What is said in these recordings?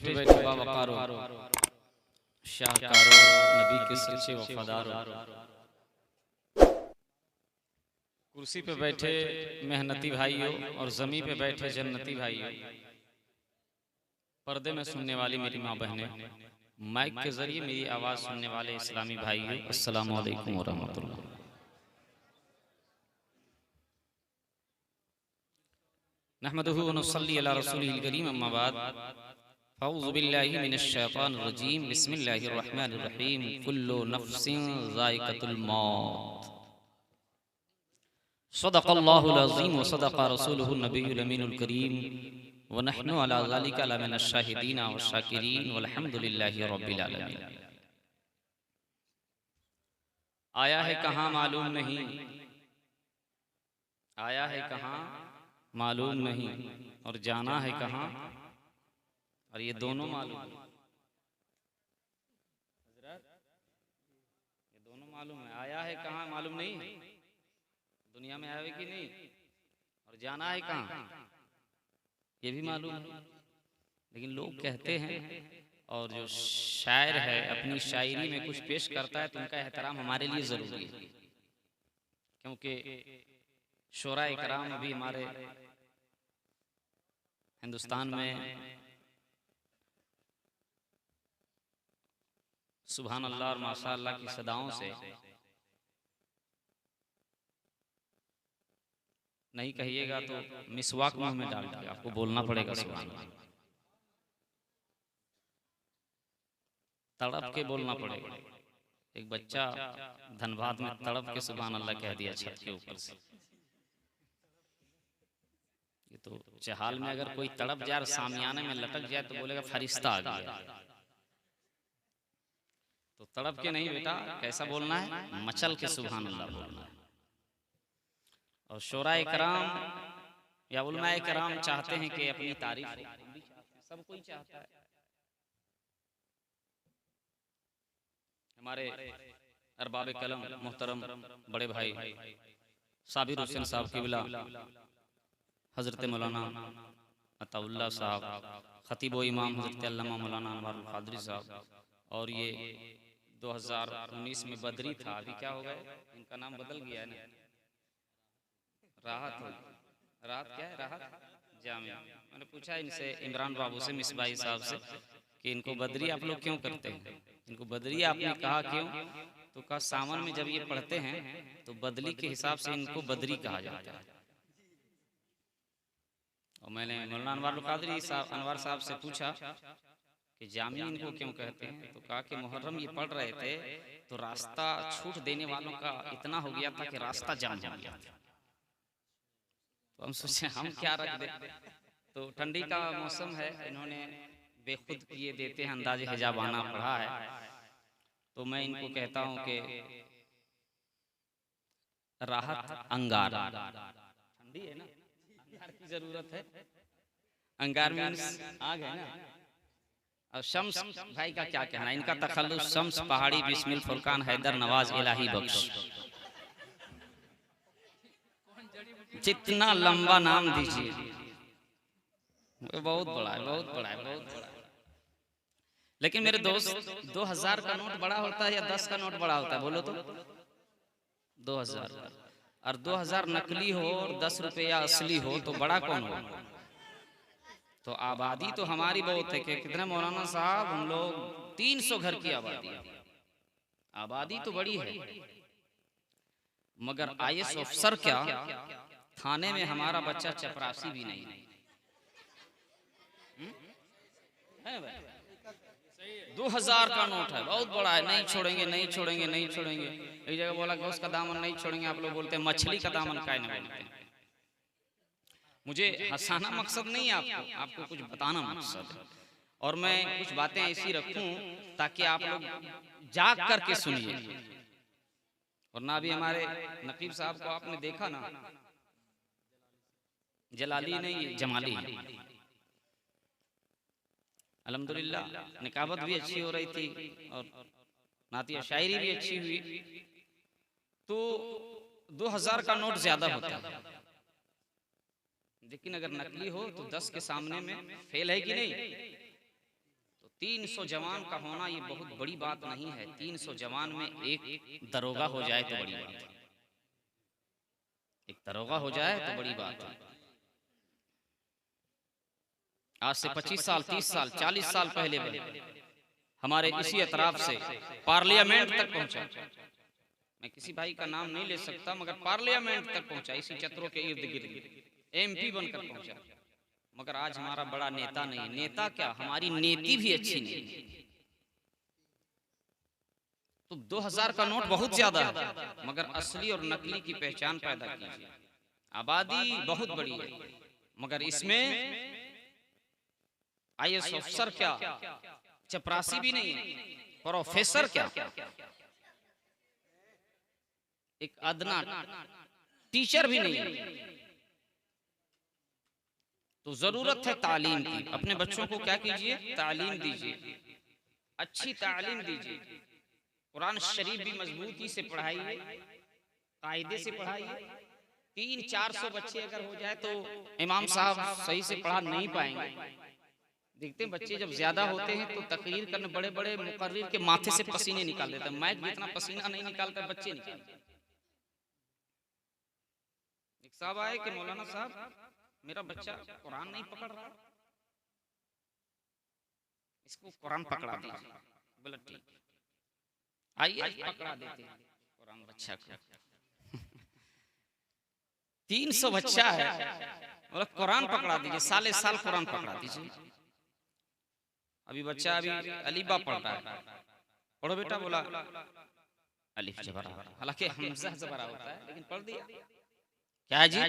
पे बैठे बावकारो शाहकारो नबी के सच्चे वफादारो, कुर्सी पे बैठे मेहनती भाइयों और ज़मीन पे बैठे जन्नती भाइयों, पर्दे में सुनने वाली मेरी माँ बहनें, माइक के जरिए मेरी आवाज़ सुनने वाले इस्लामी भाइयों, अस्सलामु अलैकुम व रहमतुल्लाह। नहमदुहु व नुसल्ली अला रसूलिल करीम, अम्मा बाद, अऊज़ु बिल्लाहि मिनश शैतानिर रजीम, बिस्मिल्लाहिर रहमानिर रहीम, कुल्लु नफ्सिन ज़ाइक़तुल मौत, सदक़ल्लाहुल अज़ीम व सदक़ रसूलुहुन नबियुल अमीनुल करीम, व नहनु अला ज़ालिका लमिनश शाहिदीन व शाकिरीन वल्हम्दुलिल्लाहि रब्बिल आलमीन। आया है कहाँ मालूम नहीं, आया है कहाँ मालूम नहीं, और जाना है कहाँ, और ये दोनों मालूम है। हज़रत ये दोनों मालूम है, आया है कहाँ मालूम नहीं, दुनिया में आया कि नहीं, और जाना है कहाँ ये भी मालूम है। लेकिन लोग कहते हैं, और जो शायर है अपनी शायरी में कुछ पेश करता है तो उनका एहतराम हमारे लिए ज़रूरी है, क्योंकि शोरा इकराम अभी हमारे हिंदुस्तान में सुभान अल्लाह और माशा अल्लाह की सदाओं से नहीं कहिएगा तो मिसवाक मुंह में डाल दिया, आपको बोलना पड़ेगा सुभान अल्लाह, तड़प के बोलना पड़ेगा। एक बच्चा धनबाद में तड़प के सुभान अल्लाह कह दिया छत के ऊपर से। ये तो चहाल में अगर कोई तड़प जाए सामियाने में लटक जाए तो बोलेगा फरिश्ता आ गया। तो तड़प के नहीं बेटा, कैसा बोलना है, मचल के सुभान अल्लाह बोलना है। और शोराए कराम या उलमाए कराम चाहते हैं कि अपनी तारीफ हो, सब कोई चाहता है। हमारे अरबाब कलम मोहतरम बड़े भाई साबिर हुसैन साहब किबला, हज़रत मौलाना अताउल्लाह साहब, खतीब व इमाम हज़रत अल्लामा मौलाना अनवारुल क़ादरी साहब, और ये 2019 में बदरी था, अभी क्या हो गए, इनका नाम बदल गया है ना, राहत हो, राहत क्या है, राहत जामिया। मैंने पूछा इनसे, इमरान बाबू से, मिसबाई साहब से, कि इनको बदरी आप लोग क्यों करते हैं, इनको बदरी आपने कहा क्यों, तो कहा सावन में जब ये पढ़ते हैं तो बदली के हिसाब से इनको बदरी कहा जाता है। और मैंने मौलाना अनवारुल क़ादरी साहब, अनवर साहब से पूछा कि जामिया इनको क्यों कहते हैं, तो कहा कि मुहर्रम ये पढ़ रहे थे तो रास्ता छूट देने वालों का इतना हो गया था कि रास्ता जाम हो गया था। तो हम सोचे हम क्या रख दे, तो ठंडी का मौसम है, इन्होंने बेखुद किए देते हैं अंदाजे हिजाबाना पढ़ा है, तो मैं इनको कहता हूँ कि राहत अंगार, ठंडी है ना, अंगार की जरूरत है, अंगार में आग है ना। और शम्स भाई का क्या कहना है, इनका तखल्लुस शम्स पहाड़ी बिस्मिल फुरकान हैदर नवाज इलाही बख्श, जितना लंबा नाम दीजिए बहुत बड़ा है, बहुत बड़ा है, बहुत बड़ा है। लेकिन मेरे दोस्त 2000 का नोट बड़ा होता है या 10 का नोट बड़ा होता है, बोलो तो 2000, और 2000 नकली हो और 10 रुपया असली हो तो बड़ा कौन हो। तो आबादी तो हमारी बहुत है कि कितने मौलाना साहब, हम लोग 300 घर की आबादी है, आबादी तो बड़ी है, मगर IAS अफसर क्या, थाने में हमारा बच्चा चपरासी भी नहीं है। 2000 का नोट है, बहुत बड़ा है, नहीं छोड़ेंगे, नहीं छोड़ेंगे, नहीं छोड़ेंगे। एक जगह बोला गोश्त का दामन नहीं छोड़ेंगे, आप लोग बोलते हैं मछली का दामन काहे नहीं बोलते हैं। मुझे हंसाना मकसद नहीं है, आपको कुछ बताना मकसद है, और मैं कुछ बातें ऐसी रखूं ताकि आप लोग जाग करके सुनिए। और ना भी हमारे नकीब साहब को आपने देखा ना, जलाली नहीं जमाली है, अल्हम्दुलिल्लाह निकाबत भी अच्छी हो रही थी और नातिया शायरी भी अच्छी हुई। तो 2000 का नोट ज्यादा होता है, लेकिन अगर नकली हो तो 10 के सामने में फेल है कि नहीं। 300 जवान का होना ये बहुत बड़ी बात नहीं है। 300 जवान में एक दरोगा हो जाए तो बड़ी बात है। एक दरोगा हो जाए तो बड़ी बात है। आज से 25 साल, 30 साल, 40 साल पहले हमारे इसी अतराफ से पार्लियामेंट तक पहुंचा। मैं किसी भाई का नाम नहीं ले सकता, मगर पार्लियामेंट तक पहुंचा, इसी चत्रों के इर्द गिर्द MP बनकर पहुंचा। मगर आज हमारा बड़ा नेता नहीं। नेता क्या, हमारी नीति भी अच्छी नहीं। तो 2000 का नोट बहुत ज्यादा है, मगर असली और नकली की पहचान पैदा कीजिए। आबादी बहुत बड़ी है, मगर इसमें IAS अफसर क्या, चपरासी भी नहीं है, प्रोफेसर क्या, एक अदना टीचर भी नहीं है। तो जरूरत है तालीम की। अपने बच्चों को क्या कीजिए, तालीम दीजिए, अच्छी तालीम दीजिए। कुरान शरीफ भी मजबूती से पढ़ाइए, कायदे से पढ़ाइए। 300-400 बच्चे अगर हो जाए तो इमाम साहब सही से पढ़ा नहीं पाएंगे। देखते हैं बच्चे जब ज्यादा होते हैं तो तकरीर करने बड़े बड़े मुकर्रिर के माथे से पसीने निकाल देते हैं। मैच जितना पसीना नहीं निकालता, बच्चे निकालते। एक साहब आए कि मौलाना साहब, मेरा बच्चा कुरान नहीं पकड़ रहा, इसको कुरान पकड़ा दीजिए। बोला ठीक, आइए पकड़ा देते हैं कुरान बच्चा को। 300 बच्चा है, बोला कुरान पकड़ा दीजिए, साले साल कुरान पकड़ा दीजिए। अभी बच्चा अभी अलीबा पढ़ रहा है, पढ़ो बेटा। बोला अलिफ जबरा, हालांकि हमजा जबरा होता है, लेकिन पढ़ दिया। क्या है जी?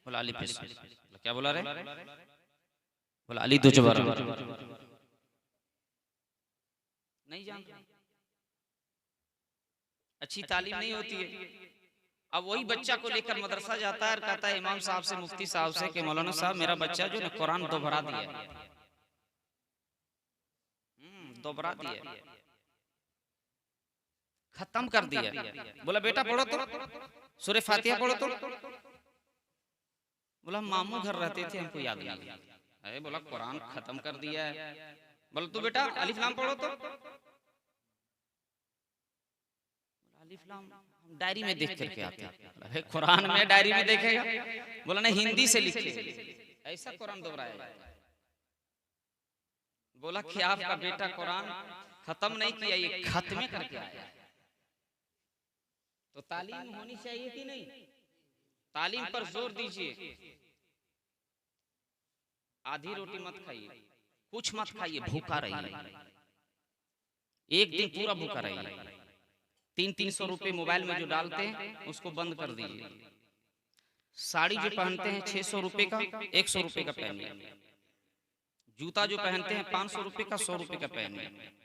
बोला अली पेश। क्या बोला रे? बोला अली दो जबर। नहीं जानता, अच्छी तालीम नहीं होती है। अब वही बच्चा को लेकर मदरसा जाता है और कहता है इमाम साहब से, मुफ्ती साहब से कि मौलाना साहब मेरा बच्चा जो ना कुरान दोहरा दिया, दोहरा दिया, खत्म कर दिया। बोला बेटा पढ़ो तो, सूरह फातिहा पढ़ो तो। बोला मामू घर रहते थे, हमको याद नहीं। अरे बोला कुरान खत्म कर दिया है। बोला तू बेटा अलिफ लाम पढ़ो तो। अलिफ लाम हम डायरी में देख करके आते हैं। कुरान में डायरी में देखेगा? बोला नहीं, हिंदी से लिखे, ऐसा कुरान दोहराया। बोला कि आपका बेटा कुरान खत्म नहीं किया, ये खत्म करके आया। तो तालीम होनी चाहिए कि नहीं? तालीम पर जोर दीजिए। आधी रोटी मत खाइए, कुछ मत खाइए, भूखा रहिए, एक दिन पूरा भूखा रहिए। 300 रुपए मोबाइल में जो डालते हैं उसको बंद कर दीजिए। साड़ी जो पहनते हैं 600 रुपए का, 100 रुपए का पहनिए। जूता जो पहनते हैं 500 रुपए का, 100 रुपए का पहनिए।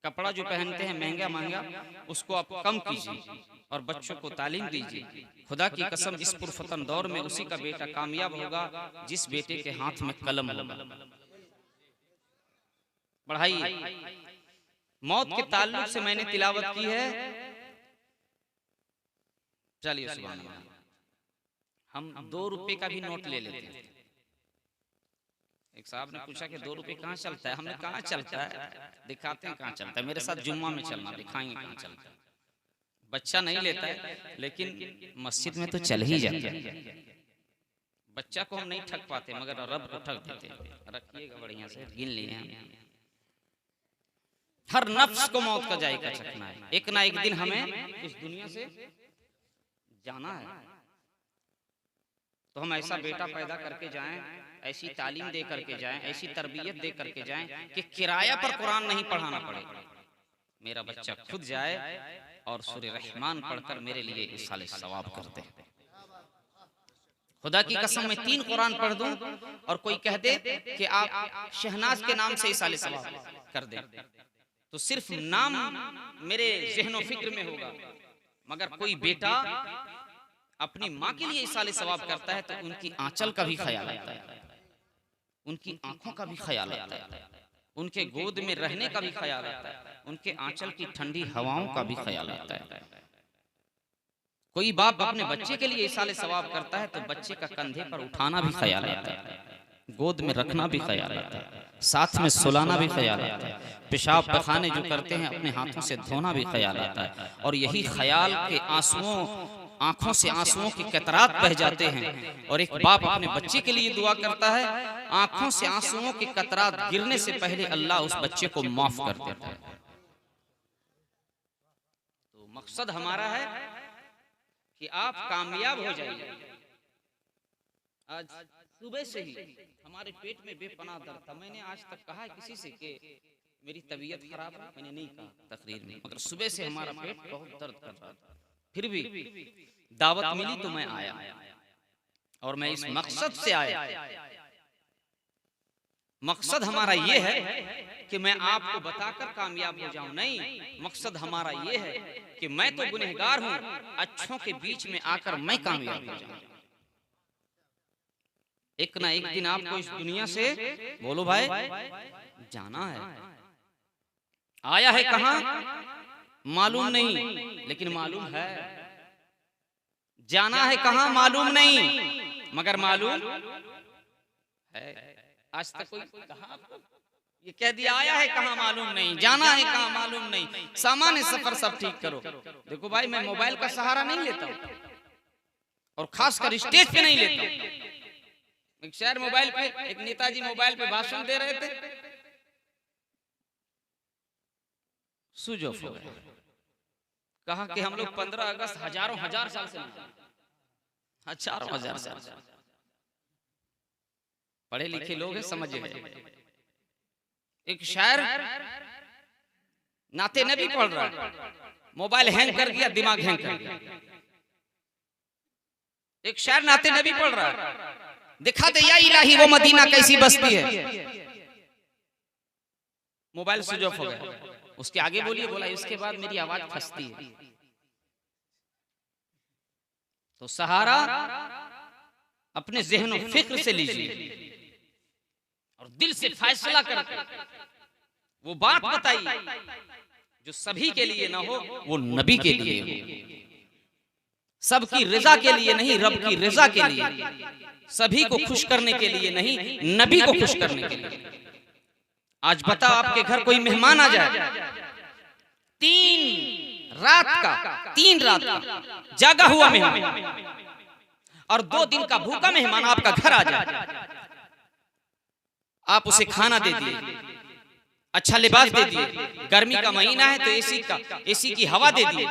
कपड़ा जो पहनते हैं महंगा महंगा, उसको आप कम कीजिए और बच्चों को तालीम दीजिए। खुदा की कसम इस पुरफतन दौर में उसी का बेटा कामयाब होगा जिस बेटे के हाथ में कलम होगा। पढ़ाइए। मौत के ताल्लुक से मैंने तिलावत की है। चलिए सुभान अल्लाह। हम 2 रुपए का भी नोट ले लेते हैं। एक साहब ने पूछा कि 2 रुपए कहाँ चलता है? हमने कहाँ चलता है, दिखाते हैं कहाँ चलता है। मेरे साथ जुम्मा में चलना, दिखाएंगे कहाँ चलता है। बच्चा नहीं लेता है, लेकिन मस्जिद में तो चल ही जाता है। बच्चा को हम नहीं ठग पाते, मगर रब को ठग देते हैं। रखिएगा बढ़िया से, गिन लिए हैं। हर नफ्स को मौत का जायका चखना है। एक ना एक दिन हमें इस दुनिया से जाना है। तो हम ऐसा बेटा पैदा करके जाएं, ऐसी तालीम दे करके जाएं, ऐसी तरबियत दे करके जाएं कि किराया पर कुरान नहीं पढ़ाना पड़े। मेरा बच्चा खुद जाए और सूरह रहमान पढ़कर मेरे लिए इसाले सवाब कर दे। खुदा की कसम मैं 3 कुरान पढ़ दूं और कोई कह दे कि आप शहनाज के नाम से इसाले सवाब कर दे, तो सिर्फ नाम मेरे ज़हन फिक्र में होगा। मगर कोई बेटा अपनी माँ के लिए इसाले सवाब करता है तो उनकी आंचल का भी ख्याल आता है, उनकी आंखों का भी ख्याल आता है, उनके गोद में रहने का भी ख्याल आता है, उनके आंचल की ठंडी हवाओं का भी ख्याल आता है। कोई बाप अपने बच्चे के लिए इसाले सवाब करता है तो बच्चे का कंधे पर उठाना भी ख्याल आता है। गोद में रखना भी ख्याल आता है, साथ में सुलाना भी ख्याल आता है, पेशाब पखाने जो करते हैं अपने हाथों से धोना भी ख्याल आता है। और यही ख्याल के आंसुओं, आंखों से आंसुओं की कतरात बह जाते हैं। और एक बाप अपने बच्चे के लिए दुआ करता है, आंखों से आंसुओं की कतरात गिरने से पहले अल्लाह उस बच्चे को माफ कर देता है। तो मकसद हमारा है कि आप कामयाब हो जाइए। आज सुबह से ही हमारे पेट में बेपनाह दर्द था। मैंने आज तक कहा है किसी से कि मेरी तबीयत खराब है, मैंने नहीं कहा तकरीर में, मगर सुबह से हमारा पेट बहुत दर्द कर रहा था। फिर भी दावत मिली तो मैं आया, और मैं इस मकसद से आया। मकसद हमारा ये है कि मैं आपको बताकर कामयाब हो जाऊं, नहीं, मकसद हमारा ये है कि मैं तो गुनहगार हूं, अच्छों के बीच में आकर मैं कामयाब हो जाऊं। एक ना एक दिन आपको इस दुनिया से, बोलो भाई, जाना है। आया है कहां मालूम नहीं, लेकिन मालूम है। जाना है कहां मालूम नहीं, मगर मालूम है। आज तक कोई कहा आपको? ये कह दिया आया है कहां मालूम नहीं, जाना है कहां मालूम नहीं, सामान्य सफर सब ठीक करो। देखो भाई, मैं मोबाइल का सहारा नहीं लेता हूं, और खासकर स्टेज पे नहीं लेता हूं। एक शहर मोबाइल पे, एक नेताजी मोबाइल पे भाषण दे रहे थे, स्विच ऑफ हो गया। कहा कि हम लोग 15 अगस्त हजारों हजार साल से, हजारों हजार साल, पढ़े लिखे लोग हैं, समझ गए। एक शायर नाते नबी पढ़ रहा है, मोबाइल हैंग कर दिया, दिमाग हैंग कर दिया। एक शायर नाते नबी पढ़ रहा है, दिखाते या इलाही वो मदीना कैसी बस्ती है, मोबाइल स्विच ऑफ हो गया। उसके आगे बोलिए, बोला इसके बाद मेरी आवाज फंसती है। तो सहारा अपने ज़हन और फिक्र से लीजिए, और दिल से फैसला करके वो बात बताइए जो सभी के लिए ना हो, वो नबी के लिए हो। सबकी रजा के लिए नहीं, रब की रजा के लिए। सभी को खुश करने के लिए नहीं, नबी को खुश करने के लिए। आज बताओ, आपके घर कोई मेहमान आ जाए, 3 रात का जागा हुआ मेहमान, और 2 दिन का भूखा मेहमान आपका घर आ जाए, आप उसे खाना दे दिए, अच्छा लिबास दे दिए, गर्मी का महीना है तो एसी की हवा दे दिए,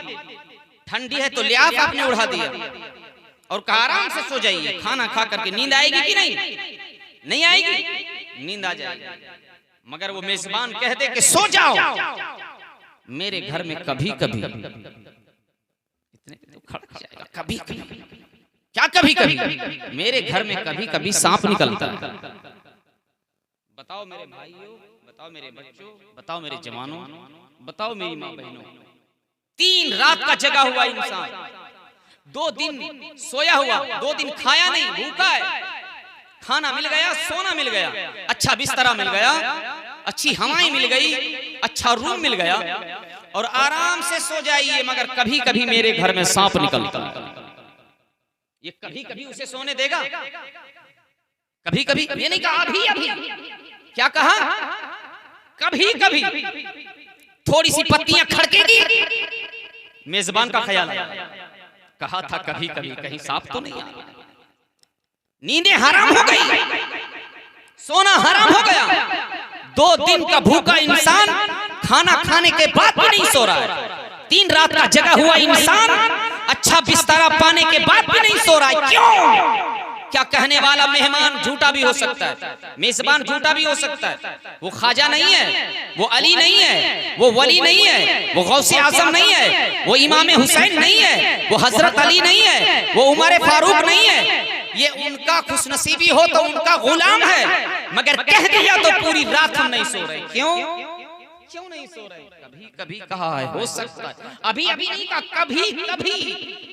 ठंडी है तो लियाफ आपने उड़ा दिया, और कहा आराम से सो जाइए। खाना खा करके नींद आएगी कि नहीं? नहीं आएगी, नींद आ जाएगी। मगर वो मेजबान कह दे कि सो जाओ। मेरे घर में कभी कभी, इतने तो खड़क जाएगा, कभी कभी, क्या कभी कभी, मेरे घर में कभी कभी सांप निकलता है। बताओ मेरे भाइयों, बताओ मेरे बच्चों, बताओ मेरे जवानों, बताओ मेरी माँ बहनों, 3 रात का जगा हुआ इंसान, 2 दिन सोया हुआ, 2 दिन खाया नहीं, भूखा है, खाना मिल गया, सोना मिल गया, अच्छा बिस्तरा मिल गया, अच्छी हवाएं मिल गई, अच्छा रूम मिल गया, और आराम से सो जाइए। मगर कभी कभी मेरे घर में सांप निकलता है। ये कभी कभी उसे सोने देगा? कभी कभी, ये नहीं कहा अभी अभी, क्या कहा? कभी कभी थोड़ी सी पत्तियां खड़केगी, मेजबान का ख्याल आया, कहा था कभी कभी, कहीं सांप तो नहीं आ रहा। नींदें हराम हो गई, सोना हराम हो गया। 2 दिन का भूखा इंसान खाना खाने के बाद भी नहीं सो रहा है। 3 रात का जगा हुआ इंसान अच्छा बिस्तरा पाने के बाद भी नहीं सो रहा है। क्यों? क्या कहने वाला मेहमान झूठा भी हो सकता है, मेजबान झूठा भी हो सकता है। वो ख्वाजा नहीं है, वो अली नहीं है, वो वली नहीं है, वो गौसे आजम नहीं है, वो इमाम हुसैन नहीं है, वो हजरत अली नहीं है, वो उमर फारूक नहीं है। ये उनका खुशनसीबी हो तो उनका गुलाम है, मगर कह दिया तो पूरी रात हम नहीं सो रहे। क्यों नहीं सो रहे? कभी कभी कहा है, हो सकता है, अभी अभी नहीं कहा, कभी कभी।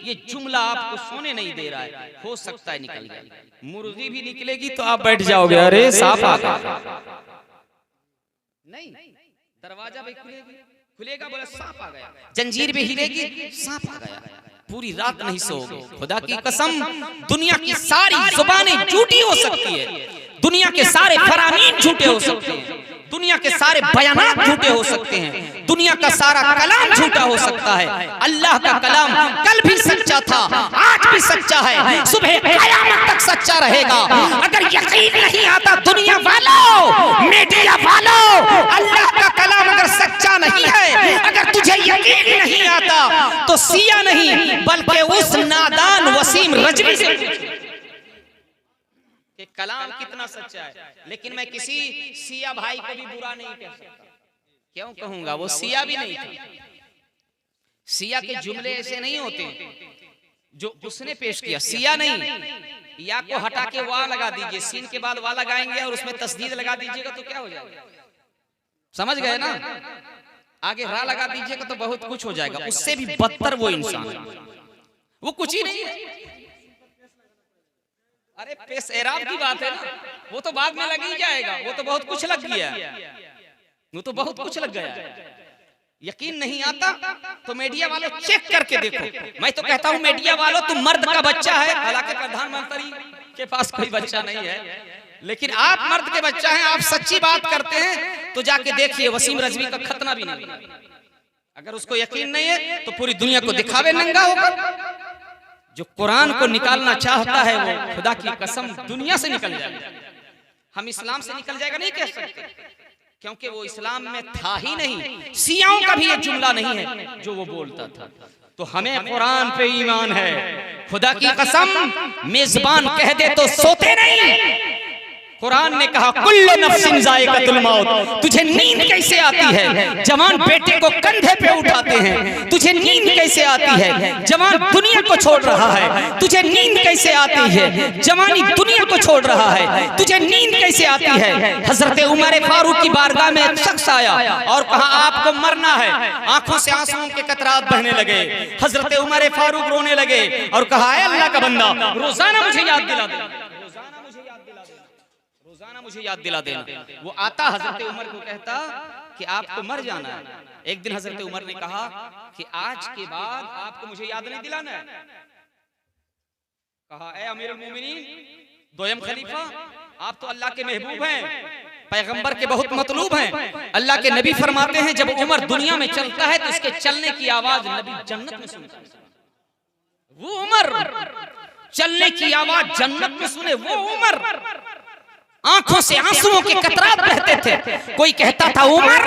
ये जुमला आपको सोने नहीं दे रहा है, हो सकता है निकल जाए। मुर्गी भी निकलेगी तो आप बैठ जाओगे, अरे सांप आ गया। नहीं, दरवाजा भी खुलेगा, बोला सांप आ गया, जंजीर भी हिलेगी, सांप आ गया। पूरी रात नहीं सोओगे। खुदा की कसम, दुनिया की सारी जुबानें झूठी हो सकती है, दुनिया के सारे फरामीन झूठे हो सकते हैं, दुनिया के सारे बयानात झूठे हो सकते हैं, दुनिया का सारा कलाम झूठा हो सकता है, अल्लाह का कलाम कल भी सच्चा था, आज भी सच्चा है, सुबह क़यामत तक सच्चा रहेगा। अगर यकीन नहीं आता दुनिया वालों, मीडिया वालों, अल्लाह का कलाम अगर सच्चा नहीं है, अगर तुझे यकीन नहीं आता तो सिया नहीं बल्कि उस नादान वसीम रजवी से कि कलाम कितना सच्चा है। लेकिन मैं किसी सिया भाई को भी बुरा नहीं कह सकता। क्यों कहूंगा? वो सिया भी नहीं था। सिया के जुमले ऐसे नहीं होते जो उसने पेश किया, सिया नहीं। या को हटा के वाह लगा दीजिए, सीन के बाद वाह लगाएंगे और उसमें तस्दीद लगा दीजिएगा तो क्या हो जाएगा? समझ गए ना? आगे रा लगा दीजिएगा तो बहुत कुछ हो जाएगा। उससे भी बदतर वो इंसान, वो कुछ ही नहीं है। अरे पेश एराब की बात है ना, वो तो बाद में लग ही जाएगा। वो तो बहुत कुछ लग गया, वो तो बहुत कुछ लग गया। यकीन नहीं आता तो मीडिया वालों चेक करके देखो। मैं तो कहता हूँ मीडिया वालों, तुम मर्द का बच्चा है, हालांकि प्रधानमंत्री के पास कोई बच्चा नहीं है, लेकिन आप मर्द के बच्चा हैं, आप सच्ची बात करते हैं तो जाके देखिए वसीम रजवी का खतना भी नहीं। अगर उसको यकीन नहीं है तो पूरी दुनिया को दिखावे नंगा होगा। जो कुरान को निकालना चाहता है वो खुदा की कसम दुनिया से निकल जाएगा। हम इस्लाम से निकल जाएगा नहीं कह सकते, क्योंकि वो इस्लाम में था ही नहीं। सियाओं का भी एक जुमला नहीं है जो वो बोलता था। तो हमें कुरान पे ईमान है। खुदा की कसम, मेजबान कह दे तो सोते नहीं। कुरान ने कहा कुल्लु नफ्सिन ज़ाइक़तुल मौत। तुझे नींद कैसे आती है? जवान बेटे को कंधे पे उठाते हैं, तुझे नींद कैसे आती है? जवान दुनिया को छोड़ रहा है, तुझे नींद कैसे आती है? जवानी दुनिया को छोड़ रहा है, तुझे नींद कैसे आती है? हजरत उमर फारूक की बारगाह में एक शख्स आया और कहा आपको मरना है। आंखों से आंसुओं के कतरात बहने लगे। हजरत उमर फारूक रोने लगे और कहा अल्लाह का बंदा, रोजाना मुझे याद दिला दे, रोजाना मुझे याद दिला देना। वो आता हजरत उमर को कहता कि आपको मर जाना है। एक दिन हजरत उमर ने कहा कि आज के बाद आपको मुझे याद नहीं दिलाना है। कहा ए अमीरुल मोमिनीन, दोयम खलीफा, आप तो अल्लाह के महबूब हैं, पैगंबर के बहुत मतलूब हैं। अल्लाह के नबी फरमाते हैं जब उमर दुनिया में चलता है तो इसके चलने की आवाज नबी जन्नत में सुनता है। वो उमर चलने की आवाज जन्नत में सुने, वो उमर आंखों से आंसुओं के कतरात बहते थे। कोई कहता था उमर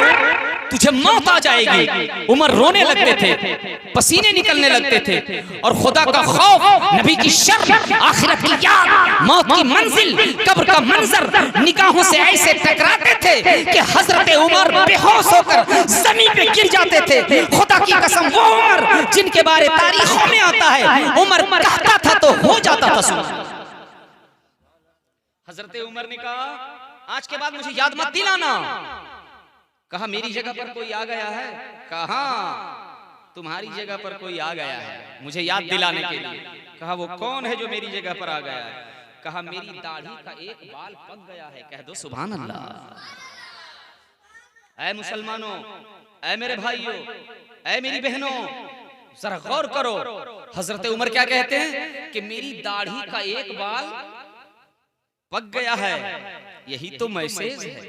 तुझे मौत आ जाएगी, उमर रोने लगते थे, पसीने निकलने लगते थे और खुदा का खौफ, नबी की शर्म, आखिरत की याद, मौत की मंजिल, कब्र का मंजर निगाहों से ऐसे टकराते थे कि हजरत उमर बेहोश होकर जमीन पे गिर जाते थे। खुदा की कसम, वो उमर जिनके बारे तारीखों में आता है उमर कहता था तो हो जाता था। हजरत उमर ने कहा आज के बाद मुझे याद मत दिलाना। कहा मेरी जगह पर कोई आ गया है? कहा तुम्हारी जगह पर कोई आ गया है मुझे याद दिलाने के लिए। कहा वो कौन है जो मेरी जगह पर आ गया है? कहा मेरी दाढ़ी का एक बाल पक गया है। कह दो सुभान अल्लाह। ऐ मुसलमानों, ऐ मेरे भाइयों, ऐ मेरी बहनों, जरा गौर करो। हजरत उमर क्या कहते हैं कि मेरी दाढ़ी का एक बाल पक गया है। यही तो मैसेज है,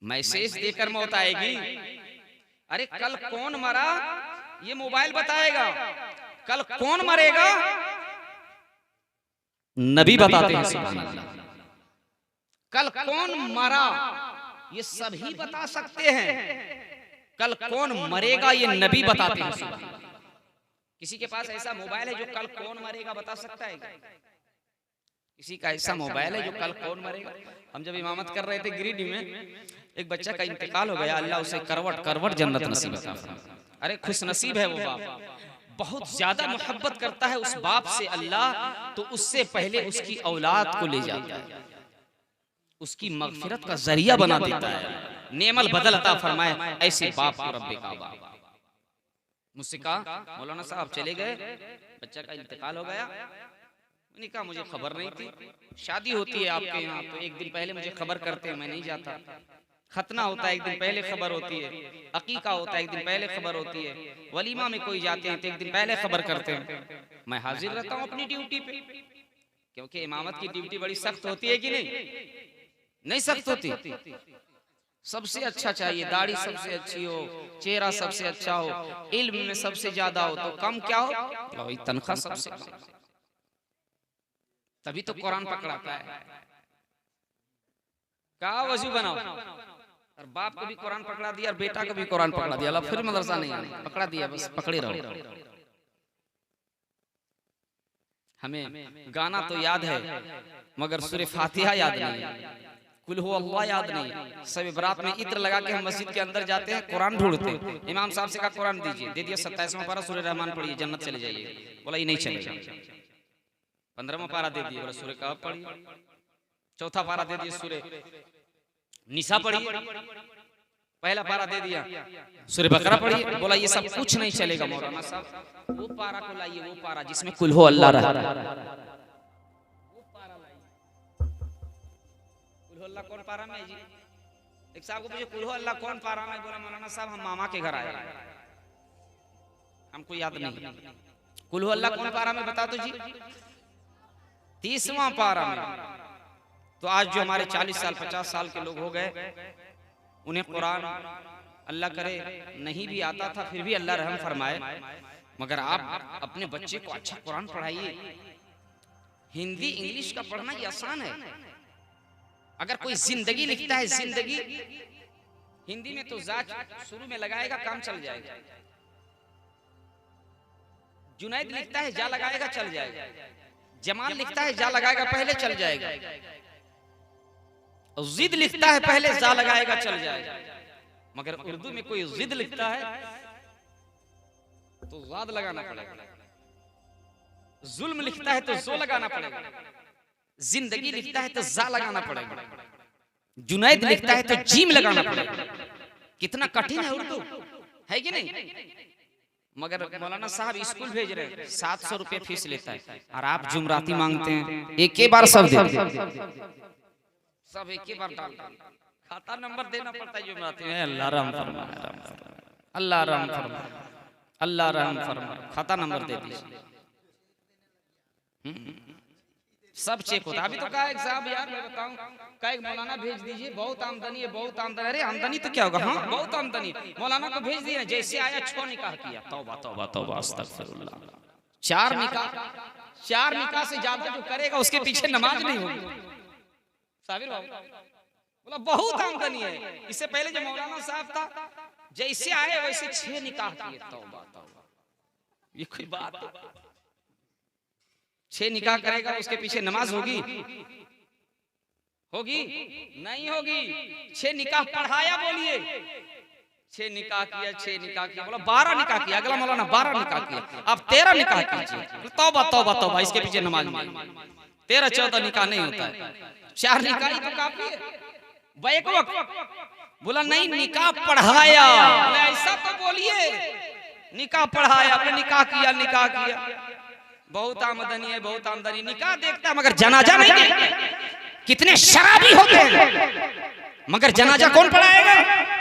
मैसेज देकर मौत आएगी। अरे कल कौन मरा ये मोबाइल बताएगा, कल कौन मरेगा नबी बताते हैं सुभान अल्लाह। कल कौन मरा ये सभी बता सकते हैं, कल कौन मरेगा ये नबी बताते हैं सुभान अल्लाह। किसी के पास ऐसा मोबाइल है जो कल कौन मरेगा बता सकता है? किसी का ऐसा मोबाइल है जो कल कौन मरेगा? हम जब इमामत कर रहे थे गिरिडीह में, एक बच्चा का इंतकाल हो गया, अल्लाह उसे करवट करवट जन्नत नसीब अता। अरे खुश नसीब है वो बाप, बहुत ज्यादा मोहब्बत करता है उस बाप से अल्लाह, तो उससे पहले उसकी औलाद को ले जाता है, उसकी मगफिरत का जरिया बना देता है, नेमल बदल अता फरमाए ऐसे बाप को रब्बे काबा। मुझसे कहा मौलाना साहब चले गए, बच्चा का इंतकाल हो गया। मैंने कहा मुझे खबर नहीं थी, शादी होती है आपके यहाँ तो एक दिन पहले मुझे खबर करते हैं, मैं नहीं जाता। खतना होता है एक दिन पहले खबर होती है, अकीका होता है एक दिन पहले खबर होती है, वलीमा में कोई जाते हैं तो एक दिन पहले खबर करते हैं। मैं हाजिर रहता हूँ अपनी ड्यूटी पे। क्योंकि इमामत की ड्यूटी बड़ी सख्त होती है कि नहीं? नहीं सख्त होती? सबसे अच्छा चाहिए, दाढ़ी सबसे अच्छी हो, चेहरा सबसे अच्छा हो, इल्म में सबसे ज्यादा हो, तो कम क्या हो, तनख्वाह सबसे कम। तभी तो कुरान पकड़ाता है। कहा वजू बनाओ, और बाप को भी कुरान पकड़ा दिया और बेटा को भी कुरान पकड़ा दिया, फिर मदरसा नहीं आने पकड़ा दिया, बस पकड़े रहो। हमें गाना तो याद है मगर सूरह फातिहा याद नहीं, कुल हु अल्लाह याद नहीं। सब बरात में इत्र लगा के हम मस्जिद के अंदर जाते हैं, कुरान ढूंढते हैं। इमाम साहब से कहा कुरान दीजिए, दे दिया 27वां पारा सूरह रहमान पढ़िए जन्नत चले जाइए। बोला ये नहीं चलेगा। 15वां पारा दे दिए, बोला सूरह कहफ पढ़िए। चौथा पारा दे दिए सूरह निसा पढ़िए। पहला पारा दे दिया सूरह बकरा पढ़िए। बोला ये सब कुछ नहीं चलेगा मौलाना साहब, वो पारा को लाइए, वो पारा जिसमें कुल हो अल्लाह रहा। कुल हो अल्लाह कौन पारा में जी? एक साहब को पूछे कुल हो अल्लाह कौन पारा में? बोला मौलाना साहब हम मामा के घर आए, हमको याद नहीं। कुल हो अल्लाह कौन पारा में बता दो जी? 30वां पारा में। तो आज जो हमारे 40 साल 50 साल के लोग हो गए, उन्हें कुरान अल्लाह करे नहीं भी आता था, फिर भी अल्लाह रहम फरमाए। मगर आप अपने बच्चे को अच्छा कुरान पढ़ाइए। हिंदी इंग्लिश का पढ़ना ये आसान है। अगर कोई जिंदगी लिखता है, जिंदगी हिंदी में तो जाच शुरू में लगाएगा, काम चल जाएगा। जुनैद लिखता है, जा लगाएगा चल जाएगा। जमाल लिखता है, जा लगाएगा पहले चल जाएगा। जिद लिखता है, पहले जा लगाएगा चल जाएगा। मगर उर्दू में कोई जिद लिखता है तो जाद लगाना पड़ेगा। जुल्म लिखता है तो जो लगाना पड़ेगा। जिंदगी लिखता है तो जा लगाना पड़ेगा। जुनैद लिखता है तो जीम लगाना पड़ेगा। कितना कठिन है उर्दू, है कि नहीं? मगर मौलाना साहब स्कूल भेज रहे हैं, 700 रुपये फीस लेता है, और आप जुमराती मांगते हैं। एक ही बार सब दे, सब एक ही बार डाल, खाता नंबर देना पड़ता है जुमराती में। अल्लाह रहम फरमाए, अल्लाह रहम फरमाए, अल्लाह रहम फरमाए। खाता नंबर दे दीजिए, सब चेक होता। अभी तो कहा एक साहब यार मैं बताऊं, कहा एक मौलाना भेज दीजिए, बहुत आमदनी है, बहुत आमदनी। अरे आमदनी तो क्या होगा, हाँ बहुत आमदनी। मौलाना को भेज दिया, जैसे आया 6 निकाह किया। तौबा तौबा तौबा अस्तगफिरुल्लाह। 4 निकाह से ज्यादा जो करेगा उसके पीछे नमाज नहीं होगी। साबिर बाबू बोला बहुत आमदनी है। इससे पहले जो मौलाना साहब था, जैसे आए वैसे 6 निकाह किए। तौबा तौबा, ये कोई बात है? 6 निकाह करेगा, उसके पीछे नमाज होगी? होगी? नहीं होगी। 6 निकाह पढ़ाया, बोलिए 6 निकाह किया, 6 निकाह किया। बोला 12 निकाह किया। अगला मौलाना 12 निकाह किया, अब 13 निकाह कीजिए। तौबा तौबा तौबा, इसके पीछे नमाज नहीं। 13-14 निकाह नहीं होता है, 4 निकाह ही तो काफी है। बैक वक्त बोला नहीं निकाह पढ़ाया। ऐसा तो बोलिए निकाह पढ़ाया, अपने निकाह किया, निकाह किया। बहुत आमदनी है, बहुत आमदनी। निकाह देखता है मगर जनाजा नहीं देखता। कितने शराबी होते हैं, मगर जनाजा कौन पढ़ाएगा?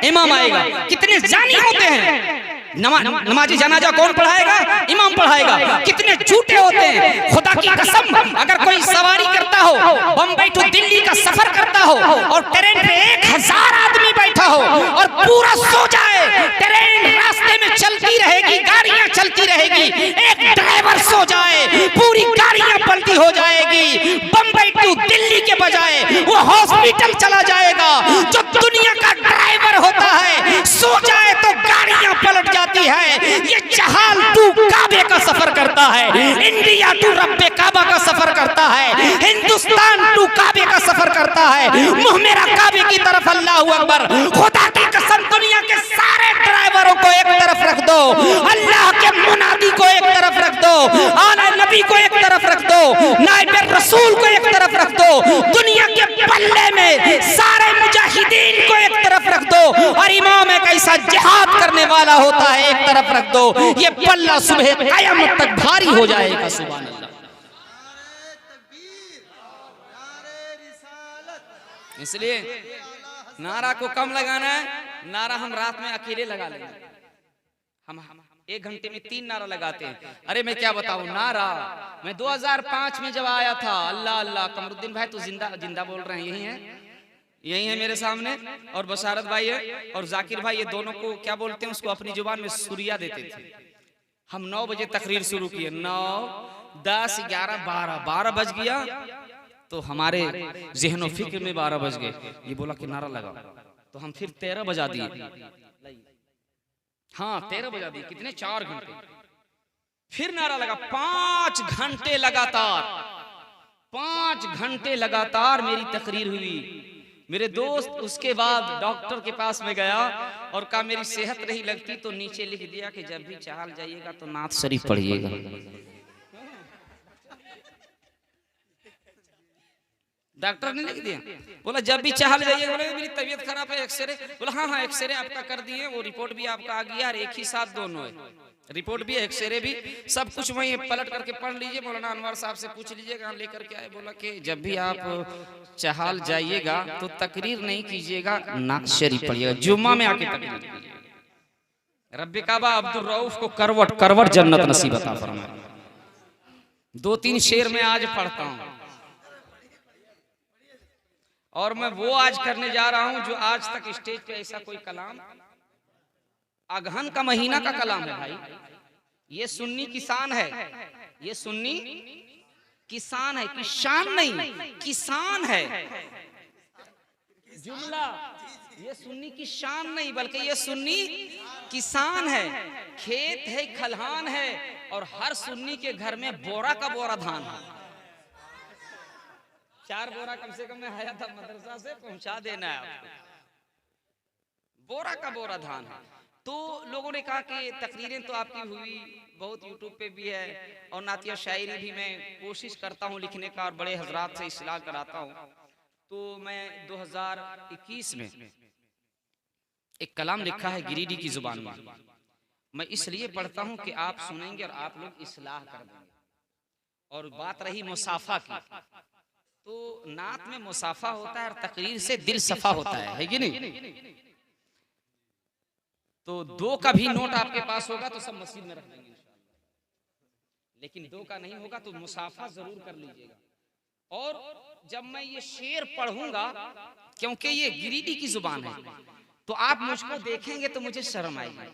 इमाम आएगा। कितने जानी होते हैं, नमाजी जनाजा कौन पढ़ाएगा? इमाम पढ़ाएगा। कितने झूठे होते हैं, खुदा की कसम। अगर कोई सवारी करता हो, बम्बई टू दिल्ली का सफर करता हो, और ट्रेन पे 1000 आदमी बैठा हो और पूरा सो जाए, ट्रेन रास्ते में चलती रहेगी, गाड़ियां चलती रहेगी, एक ड्राइवर सो जाए, पूरी गाड़ियां पलटी हो जाएगी। बम्बई टू दिल्ली के बजाय वो हॉस्पिटल चला जाएगा। जो दुनिया का ड्राइवर होता है, सो जाए तो गाड़ियां पलट जाती है। ये जहाल टू काबे का सफर करता है, इंडिया टू रब्बे काबा का सफर करता है, हिंदुस्तान टू काबे का सफर करता है। मुंह मेरा काबे की तरफ, अल्लाहू अकबर। खुदा की कसम, दुनिया के सारे ड्राइवरों को एक तरफ रख दो, अल्लाह के मुनादी को एक तरफ रख दो, आला नबी को एक तरफ रख दो, नाइब रसूल को एक तरफ रख दो, दुनिया के पल्ले में सारे मुजाहिदीन को एक तरफ रख दो, और इमाम एक ऐसा जिहाद करने वाला होता है, एक तरफ रख दो। ये पल्ला सुबह कयामत तक भारी हो जाएगा। सुभान अल्लाह। इसलिए नारा को कम लगाना है, नारा हम रात में अकेले लगा लेंगे। हम 1 घंटे में 3 नारा लगाते हैं। अरे मैं क्या बताऊं नारा, मैं 2005 में जब आया था, अल्लाह अल्लाह, कमरुद्दीन भाई तो जिंदा बोल रहे हैं, यही है मेरे सामने, और बशारत भाई है और जाकिर भाई, ये दोनों को क्या बोलते हैं, उसको अपनी जुबान में सुरिया देते थे। हम 9 बजे तकरीर शुरू किए, 9, 10, 11, 12 बज गया तो हमारे ज़हन फिक्र में 12 बज गए। ये बोला कि नारा लगा, तो हम फिर 13 बजा दिए। हाँ 13 बजा दिए, कितने 4 घंटे, फिर नारा लगा 5 घंटे लगातार, 5 घंटे लगातार मेरी तकरीर हुई। मेरे दोस्त उसके बाद डॉक्टर के पास में गया और कहा मेरी सेहत नहीं लगती, तो नीचे लिख दिया कि जब भी चाहल जाइएगा तो नात शरीफ पढ़िएगा। डॉक्टर ने लिख दिया, बोला जब भी चाहल जाइएगा। बोला मेरी तबीयत खराब है, एक्सरे। बोला हाँ हाँ एक्सरे आपका कर दिए, वो रिपोर्ट भी आपका आ गया, और एक ही साथ दोनों है, रिपोर्ट भी एक्सरे भी, सब कुछ वहीं पलट करके पढ़ लीजिए। मौलाना अनवर साहब से पूछ लीजिएगा, लेकर के आए। बोला कि जब भी आप चाहल जाइएगा तो तकरीर नहीं कीजिएगा, नात शरीफ पढ़िएगा, जुम्मा में आके तकरीर कीजिएगा। रब्बे काबा अब्दुल रऊफ को करवट करवट जन्नत नसीब अता फरमाए। 2-3 शेर में आज पढ़ता हूँ, और मैं वो आज करने जा रहा हूं जो आज तक स्टेज पे ऐसा कोई कलाम, अगहन का महीना का कलाम है भाई। ये सुन्नी किसान है, ये सुन्नी किसान है, किसान नहीं किसान है जुमला। ये सुन्नी की शान नहीं, बल्कि ये सुन्नी किसान है। खेत है, खलिहान है, और हर सुन्नी के घर में बोरा का बोरा धान है। 4 बोरा कम से कम मैं आया था मदरसा से, पहुंचा देना है आपको। बोरा का बोरा धान है। तो लोगों ने कहा कि तकरीरें तो आपकी हुई, बहुत यूट्यूब पे भी है, और नातिया शायरी भी मैं कोशिश करता हूं लिखने का, और बड़े हजरात से इस्लाह कराता हूं। तो मैं 2021 में एक कलाम लिखा है गिरिडीह की जुबान में, मैं इसलिए पढ़ता हूं कि आप सुनेंगे और आप लोग इस्लाह कर देंगे। और बात रही मुसाफा की, तो नात में मुसाफा होता है और तकरीर से दिल सफा होता है कि नहीं? तो 2 का भी नोट आपके पास होगा तो सब मस्जिद में रख देंगे इंशाअल्लाह, लेकिन 2 का नहीं होगा तो मुसाफा जरूर कर लीजिएगा। और जब मैं ये शेर पढ़ूंगा, क्योंकि ये गिरिडीह की जुबान है, तो आप मुझको देखेंगे तो मुझे शर्म आएगी,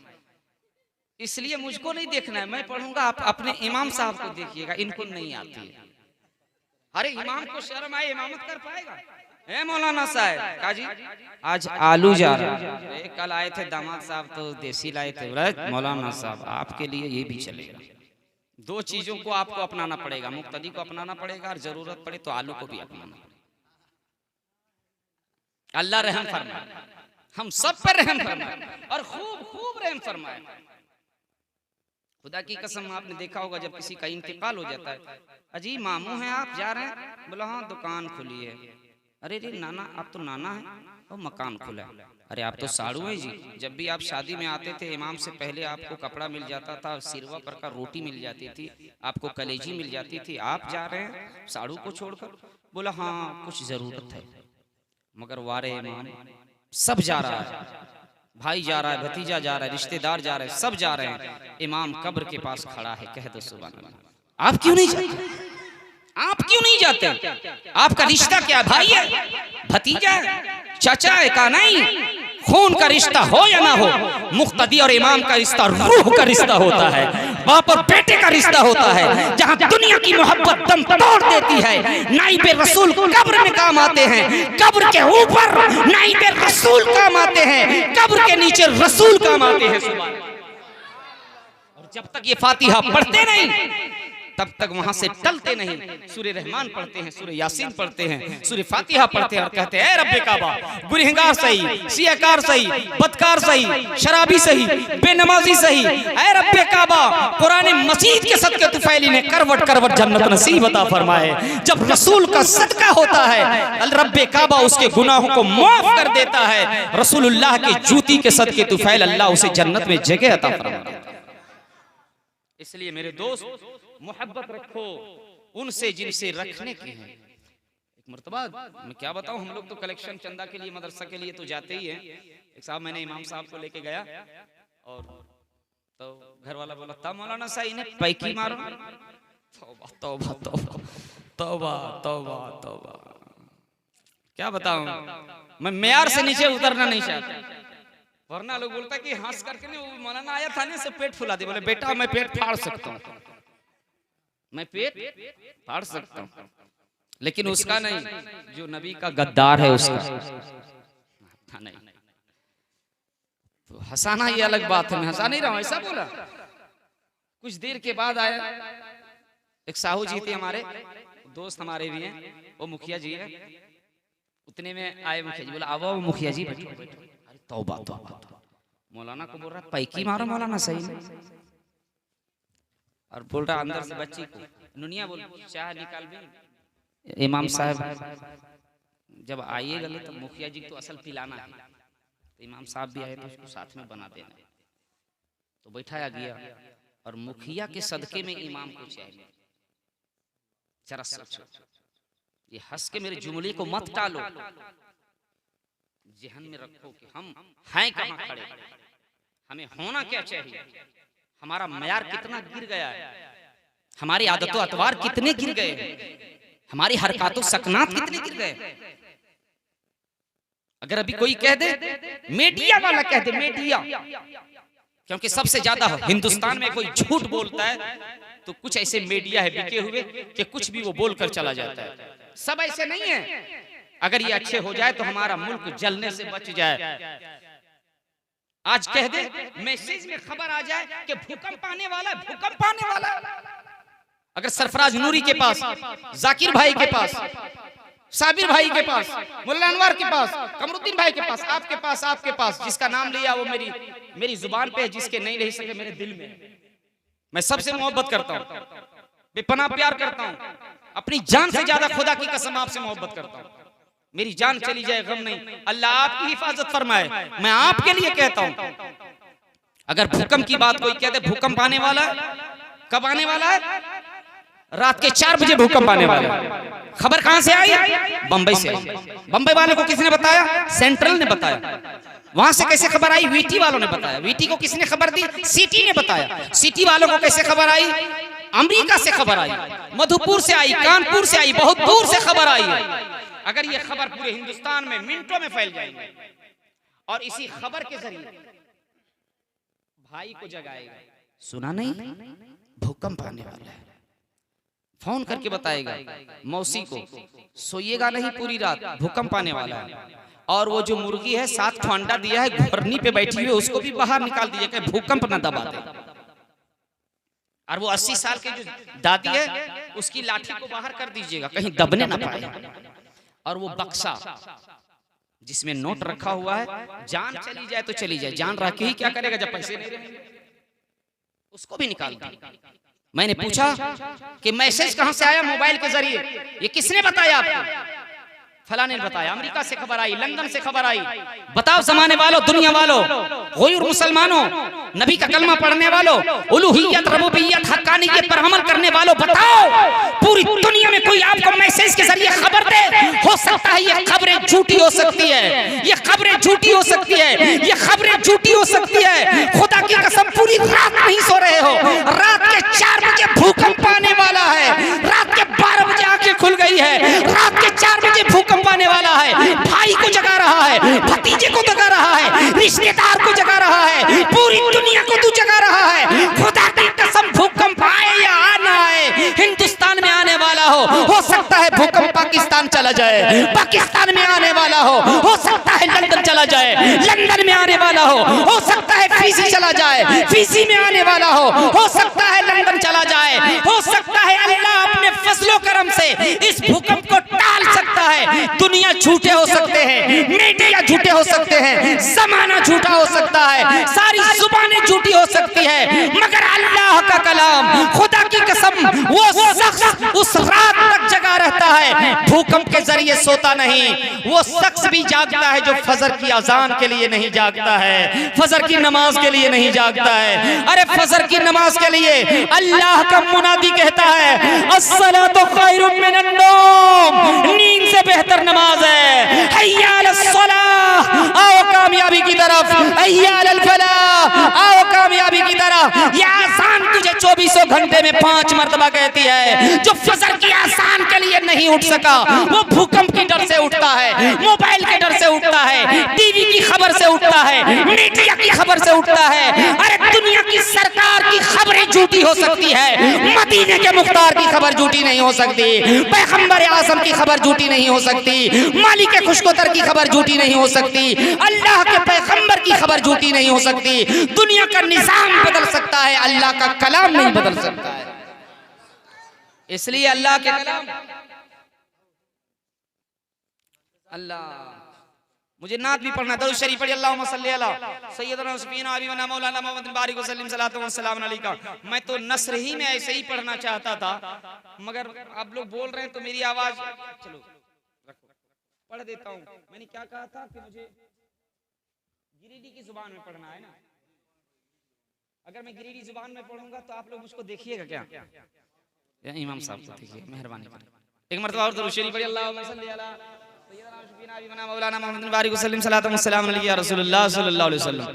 इसलिए मुझको नहीं देखना है। मैं पढ़ूंगा, आप अपने इमाम साहब को देखिएगा, इनको नहीं आती है। अरे इमाम को शर्म आए, इमामत कर पाएगा? ए मौलाना साहब काजी आज आलू जा रहा है, कल आए थे दामाद साहब तो देसी लाए थे। मौलाना साहब आपके लिए ये भी चलेगा। 2 चीजों को आपको अपनाना पड़ेगा, मुक्तदी को अपनाना पड़ेगा, और जरूरत पड़े तो आलू को भी अपनाना पड़ेगा। अल्लाह रहम फरमाए, हम सब पर रहम फरमाए, और खूब खूब रहम फरमाए। खुदा की कसम आपने देखा होगा जब किसी का इंतकाल हो जाता है, अजी मामू हैं आप, जा रहे हैं? बोला हाँ दुकान खुली है। अरे रे नाना, आप तो नाना है, और मकान खुला है। अरे आप तो साड़ू हैं जी, जब भी आप शादी में आते थे इमाम से पहले आपको कपड़ा मिल जाता था, सिरवा पर का रोटी मिल जाती थी, आपको कलेजी मिल जाती थी, आप जा रहे हैं साड़ू को छोड़कर? बोला हाँ कुछ जरूरत है। मगर वारे इमाम, सब जा रहा है, भाई जा रहा है, भतीजा जा रहा है, रिश्तेदार जा रहे हैं, सब जा रहे हैं, इमाम कब्र के पास खड़ा है, कह दो सुभान अल्लाह। आप क्यों नहीं जाते? आप क्यों नहीं जाते? आपका रिश्ता क्या भाई है, भतीजा है, चाचा है? का नहीं, खून का रिश्ता हो या ना हो, मुक्तदी और इमाम का रिश्ता रूह का रिश्ता होता है, बाप और बेटे का रिश्ता होता है। जहां दुनिया की मोहब्बत दम तोड़ देती है, नाइबे रसूल कब्र में काम आते हैं, कब्र के ऊपर नाइबे रसूल काम आते हैं, कब्र के नीचे रसूल काम आते हैं। और जब तक ये फातिहा पढ़ते नहीं तब तक वहां से टलते नहीं। सूरह रहमान पढ़ते हैं, सूरह यासीन पढ़ते हैं, सूरह फातिहा पढ़ते हैं, और कहते हैं रब्बे काबा, गुनहगार सही, सियाकार सही, बदकार सही, शराबी सही, बेनमाजी सही, ऐ रब्बे काबा कुरान मजीद के सदके तुफैली ने करवट करवट जन्नत नसीब अता फरमाए। जब रसूल का सदका होता है रब्बे काबा उसके गुनाहों को माफ कर देता है। रसूलुल्लाह की जूती के सदके तुफैल अल्लाह उसे जन्नत में जगह अता फरमाता है। इसलिए मेरे दोस्त मोहब्बत रखो उनसे जिनसे रखने की है। एक मर्तबा मैं क्या बताऊं, हम लोग तो कलेक्शन चंदा के लिए मदरसा के लिए तो जाते ही हैं। एक साहब मैंने इमाम साहब को लेके गया और तो घर वाला बोला तब मौलाना साहब ने पैकी मारो। तौबा तौबा तौबा तौबा तौबा तौबा, क्या बताऊं, मैं मेयार से नीचे उतरना नहीं चाहता। वरना लोग बोलता कि हंस करके नहीं, वो मौलाना आया थाने से पेट फुला दे, बोले बेटा मैं पेट फाड़ सकता हूँ, मैं पेट फाड़ सकता हूँ, लेकिन उसका नहीं, जो नबी का गद्दार है उसका नहीं। तो हंसाना ये अलग बात है, मैं हंसा नहीं रहा हूं, ऐसा बोला। कुछ देर के बाद आया एक साहू जी थे हमारे दोस्त, हमारे भी हैं, वो मुखिया जी है। उतने में आए मुखिया जी, बोला आओ मुखिया जी बैठो बैठो। अरे तौबा तौबा, मौलाना को बोल रहा पैकी मारो मौलाना सही नहीं, और बोल रहा अंदर से बच्ची को नुनिया बोल चाह निकाल भी। इमाम साहब जब आइएगा तो मुखिया जी तो असल पिलाना है, तो इमाम साहब भी आए तो उसको साथ में बना देना। तो बैठाया गया और मुखिया के सदके में इमाम को चाहिए। जरा सोचो, ये हंस के मेरे जुमले को मत टालो, जहन में रखो कि हम हैं कहां खड़े, हमें होना क्या चाहिए, हमारा मयार कितना गिर गया है, हमारी आदतों अतवार कितने गिर गए, हमारी हरकतों सकनात कितने गिर गए। अगर अभी कोई कह दे, मीडिया वाला कह दे, मीडिया, क्योंकि सबसे ज्यादा हिंदुस्तान में कोई झूठ बोलता है तो कुछ ऐसे मीडिया है बिके हुए कि कुछ भी वो बोलकर चला जाता है। सब ऐसे नहीं है, अगर ये अच्छे हो जाए तो हमारा मुल्क जलने से बच जाए। आज कह दे, मैसेज में खबर आ जाए कि भूकंप आने वाला, भूकंप आने वाला। अगर सरफराज नूरी के पास, जाकिर भाई के पास, साबिर भाई के पास, मुल्ला अनवर के पास, कमरुद्दीन भाई के पास, आपके पास, जिसका नाम लिया वो मेरी जुबान पे है, जिसके नहीं रह सके मेरे दिल में। मैं सबसे मोहब्बत करता हूँ, बेपनाह प्यार करता हूँ, अपनी जान से ज्यादा खुदा की कसम आपसे मोहब्बत करता हूँ। मेरी जान चली जाए गम नहीं, अल्लाह आपकी हिफाजत फरमाए, मैं आपके लिए कहता हूँ। अगर भूकंप की बात कोई कहते, भूकंप आने वाला है, कब आने वाला है? रात के 4 बजे भूकंप आने वाला है। खबर कहां से आई? बंबई से। बंबई वालों को किसने बताया? सेंट्रल ने बताया। वहां से कैसे खबर आई? वीटी वालों ने बताया। वीटी को किसने खबर दी? सिटी ने बताया। सिटी वालों को कैसे खबर आई? अमेरिका से खबर आई, मधुपुर से आई, कानपुर से आई, बहुत दूर से खबर आई है। अगर ये खबर पूरे हिंदुस्तान में मिनटों में फैल जाएगी और इसी खबर के जरिए भाई को जगाएगा, सुना नहीं भूकंप आने वाला है, फोन करके बताएगा मौसी को, सोइएगा नहीं पूरी रात, भूकंप आने वाला है। और वो जो मुर्गी है 7 अंडा दिया है घरनी पे बैठी हुई, उसको भी बाहर निकाल दीजिएगा, भूकंप न दबा दे। और वो 80 साल की जो दादी है उसकी लाठी को बाहर कर दीजिएगा, कहीं दबने ना पाए। और वो बक्सा जिसमें नोट रखा हुआ है, जान चली जाए तो चली जाए, जान रख के ही क्या करेगा जब पैसे नहीं रहेंगे, उसको भी निकाल दिया। मैंने पूछा कि मैसेज कहां से आया? मोबाइल के जरिए। ये किसने बताया आपको? फलाने ने बताया। अमेरिका से खबर आई, लंदन से खबर आई। बताओ जमाने वालों, दुनिया वालों, गैर मुसलमानों, नबी का कलमा पढ़ने वालों, उलूहियत, रबूबियत, हक्कानियत पर अमल करने वालों, बताओ पूरी दुनिया में कोई आपको मैसेज के जरिए खबर दे? हो सकता है ये खबरें झूठी हो सकती है, ये खबरें झूठी हो सकती है, ये खबरें झूठी हो सकती है। खुदा की कसम पूरी रात नहीं सो रहे हो, रात के 4 बजे भूकंप आने वाला है, रात के 12 बजे आंखें खुल गई है, रात के 4 बजे भूकंप आने वाला है। भाई को जगा रहा है, भतीजे को जगा रहा है, रिश्तेदार को जगा रहा है, पूरी दुनिया को तू जगा रहा है। खुदा की कसम भूकंप आए या ना आए, हिंदुस्तान में आने वाला हो सकता है भूकंप पाकिस्तान चला जाए, पाकिस्तान में आने वाला हो सकता है लंदन चला जाए, लंदन में आने वाला हो सकता है फिजी चला जाए, फिजी में आने वाला हो सकता है लंदन चला जाए, हो सकता है अल्लाह अपने फजलो करम से इस भूकंप को टाल सकता है। दुनिया झूठे हो सकते हैं, मीडिया झूठे हो सकते हैं, जमाना झूठा हो सकता है, सारी जुबानें झूठी हो सकती है, मगर अल्लाह का कलाम, खुदा की कसम, वो शख्स उस रात तक जगा रहता है, भूकंप के जरिए सोता नहीं। वो शख्स भी जागता है जो फजर की अजान के लिए नहीं जागता है, फजर की नमाज के लिए नहीं जागता है। अरे फजर की नमाज के लिए अल्लाह का मुनादी कहता है, अस्सलातु खैरुम मिनन नौम, नींद से बेहतर नमाज है। हय्या अलस सलाह, आओ कामयाबी की तरफ, हय्या अलल फलाह, आओ कामयाबी की तरफ। ये आसान तुझे 24 घंटे में 5 मरतबा कहती है। जो फजर की आसान के लिए नहीं उठ सका वो भूकंप के डर से उठता है, मोबाइल के डर से उठता है, टीवी की खबर से उठता है, मीडिया की खबर से उठता है। अरे दुनिया की सरकार की खबरें झूठी हो सकती है, मदीने के मुख्तार की खबर झूठी नहीं हो सकती, पैगंबर आज़म की खबर झूठी नहीं हो सकती, मालिक खुशकोतर की खबर झूठी नहीं हो सकती, अल्लाह के पैगंबर की खबर झूठी नहीं हो सकती। दुनिया का निजाम बदल सकता है, अल्लाह का कलाम नहीं बदल सकता है। इसलिए अल्लाह के कलाम अल्लाह मुझे नात भी पढ़ना, दरूद शरीफ पढ़िए, अल्लाहुम्मा सल्ली अला सय्यदना सफीना हबीबना मौलाना मुहम्मद बारिक वसल्लम सल्लल्लाहु अलैहि अलैका। मैं तो नस्र ही में ऐसे ही पढ़ना चाहता था, मगर आप लोग बोल रहे हैं तो मेरी आवाज, चलो पढ़ देता हूँ। मैंने क्या कहा था कि मुझे गिरिडी की जुबान में पढ़ना है ना। अगर मैं गिरिडी जुबान में पढ़ूंगा तो आप लोग मुझको देखिएगा क्या? इमाम साहब को देखिए, मेहरबानी करें। एक मरतबा और दरूद शरीफ पढ़िए, अल्लाहुम्मा सल्ली अला सय्यदना सफीना हबीबना मौलाना मुहम्मद बारिक वसल्लम सल्लल्लाहु अलैहि रसूलुल्लाह सल्लल्लाहु अलैहि वसल्लम।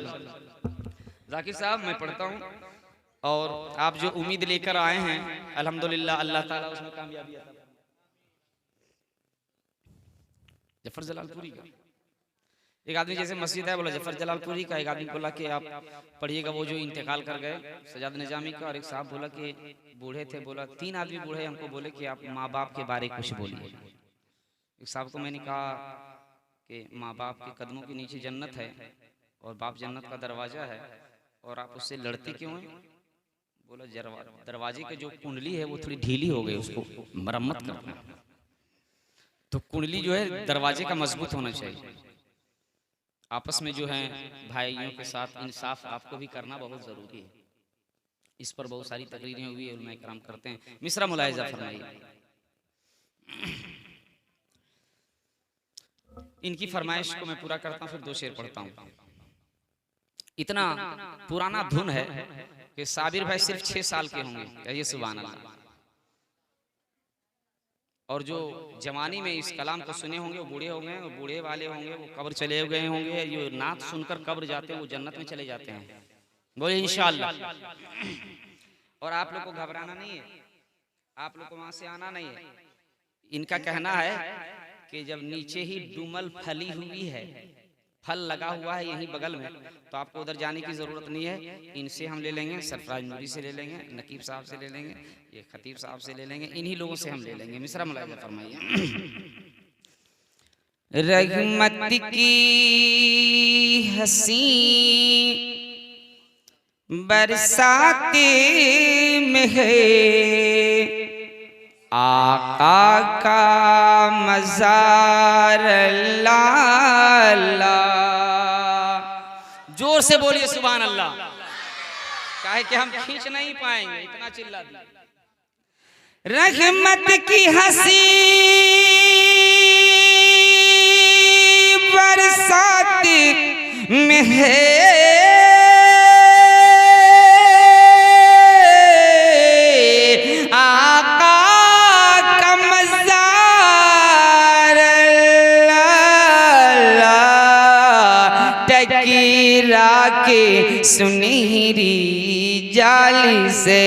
जाकिर साहब मैं पढ़ता हूँ और आप जो उम्मीद लेकर आए हैं अल्हम्दुलिल्लाह अल्लाह ताला उसमें कामयाबी अता। जफर जलालपुरी का एक आदमी, जैसे मस्जिद है, बोला जफर जलालपुरी का। एक आदमी बोला कि आप पढ़िएगा वो जो इंतकाल कर गए सजाद निजामी का। और एक साहब बोला कि बूढ़े थे, बोला 3 आदमी बूढ़े हमको बोले कि आप माँ बाप के बारे कुछ बोलिए। एक साहब को मैंने कहा कि माँ बाप के कदमों के नीचे जन्नत है और बाप जन्नत का दरवाजा है, और आप उससे लड़ते क्यों हैं? बोला दरवाजे की जो कुंडली है वो थोड़ी ढीली हो गई, उसको मरम्मत करना। तो कुंडली जो है दरवाजे का मजबूत होना चाहिए। आपस में जो है भाइयों के साथ इंसाफ आपको भी करना बहुत जरूरी है। इस पर बहुत सारी तकरीरें हुई है, उलमाए किराम करते हैं। मिसरा मुलाहिजा फरमाइए। इनकी फरमाइश को मैं पूरा करता हूँ, फिर 2 शेर पढ़ता हूँ। इतना पुराना धुन है कि साबिर भाई सिर्फ 6 साल के होंगे, ये सुभान अल्लाह। और जो जवानी में इस कलाम को सुने होंगे वो बूढ़े होंगे, वो बूढ़े वाले होंगे, वो कब्र चले गए होंगे। ये नात सुनकर कब्र जाते हैं वो जन्नत में चले जाते हैं, बोले इंशाअल्लाह। और आप लोग को घबराना नहीं है, आप लोग को वहां से आना नहीं है। इनका कहना है कि जब नीचे ही डुमल फली हुई है, फल लगा हुआ है यहीं बगल में, तो आपको उधर जाने की जरूरत नहीं है। इनसे हम ले लेंगे, सरफराज नूरी से ले लेंगे, नकीब साहब से ले लेंगे, ये खतीब साहब से ले लेंगे, इन्हीं लोगों से हम ले लेंगे। मिसरा मुलाहिजा फरमाइए। रहमत की हसी बरसाते में है, आका का मज़ार लाला। जोर से बोलिए सुभान अल्लाह, काहे कि हम खींच नहीं पाएंगे, इतना चिल्ला दिया। रहमत की हंसी बरसात में है, के सुनहरी जाली से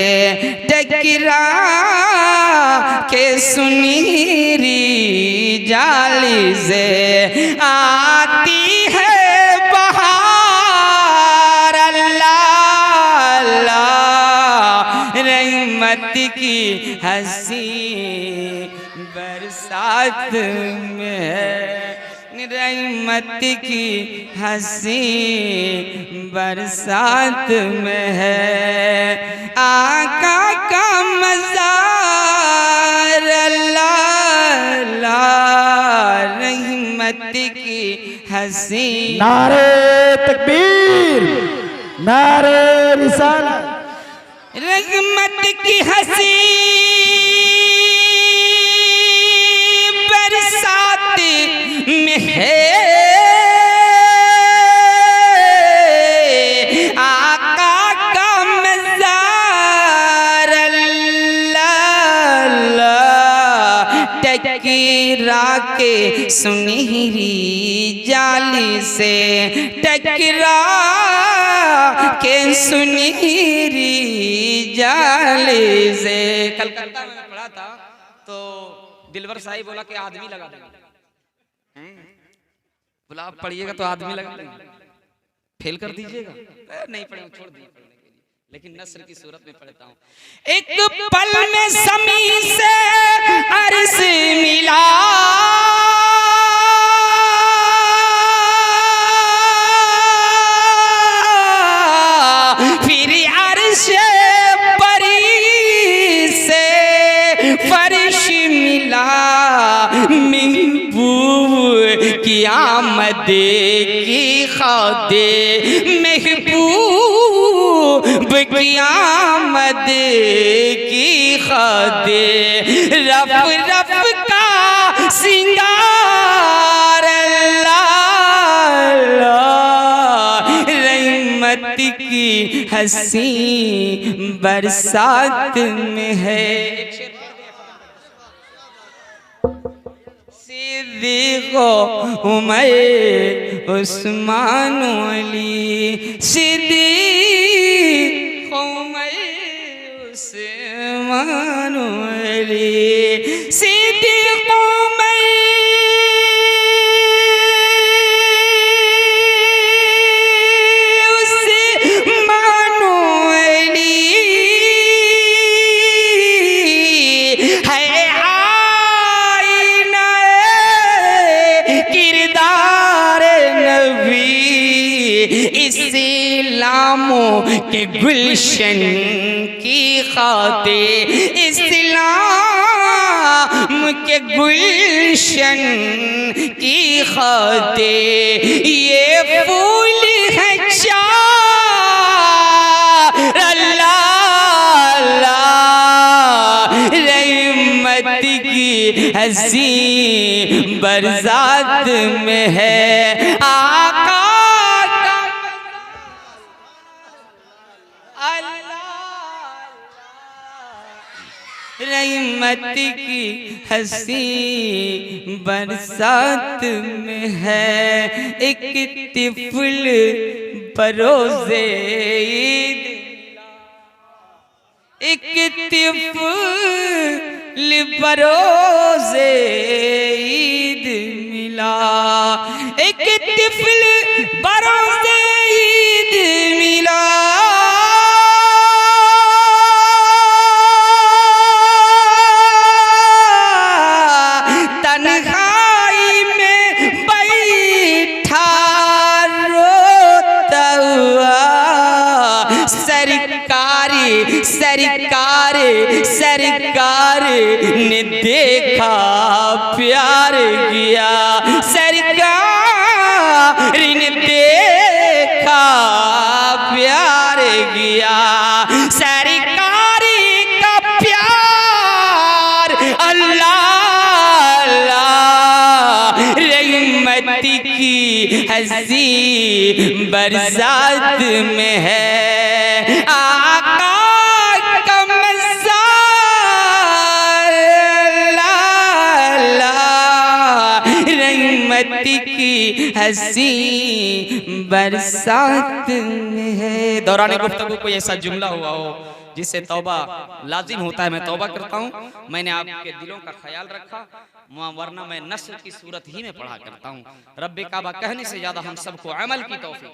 टकरा के सुनहरी जाली से आती है बहार। अल्लाह अल्लाह रहमत की हंसी बरसात में है, रहमत की हंसी बरसात में है, आका का मज़ार। अल्लाह अल्लाह रहमत की हंसी। नारे तकबीर, नारे रिसालत। रहमत की हंसी बरसात में है, आका का मज़ार। अल्लाह टकरा के सुनहरी जाली से टकरा के सुनहरी जाले से। कलकत्ता में पढ़ा था तो दिलवर साहिब बोला कि आदमी लगा देंगे। बोला आप पढ़िएगा तो आदमी लगा देंगे, फेल कर दीजिएगा। नहीं पढ़ेंगे, छोड़ दिए पढ़ने के लिए, लेकिन नस्र की सूरत में पढ़ता हूँ। एक पल में ज़मीन से अर्ज़ मिला, फिर अर्श परी से फर्श मिला। महबूब की आमद की खाते, महबूब की आमद की खाते, रफ रफ का सिंगार अल्लाह, रहमत की हंसी बरसात में है। सिद्दीक़ो उमर उस्मान अली, सिद्दीक़ो उमर उस्मान अली, सिद्दीक़ो उमर उस्मान अली है इस्लामों के गुलशन की खाते, इस्लाम के गुलशन की खाते, ये फूल है चार अल्लाह, रहमत की हंसी बरसात में है। आका रहमत की हंसी बरसात में है। एक तिफल बरोज़े ईद, एक तिफल बरोज़े ईद मिला, एक तिफल बरोज़े ईद मिला। सरकार ने देखा प्यार किया, सरकार ने देखा प्यार किया, सरकार का प्यार अल्लाह, रहमत की हंसी बरसात में है। आका की हंसी बरसात में है। दौरान गुफ्तगू कोई ऐसा जुमला हुआ हो जिससे तौबा लाजिम होता है, मैं तौबा करता हूँ। मैंने आपके दिलों का ख्याल रखा, वरना मैं नस्ल की सूरत ही में पढ़ा करता हूँ। रब्बे काबा कहने से ज्यादा हम सबको अमल की तौफीक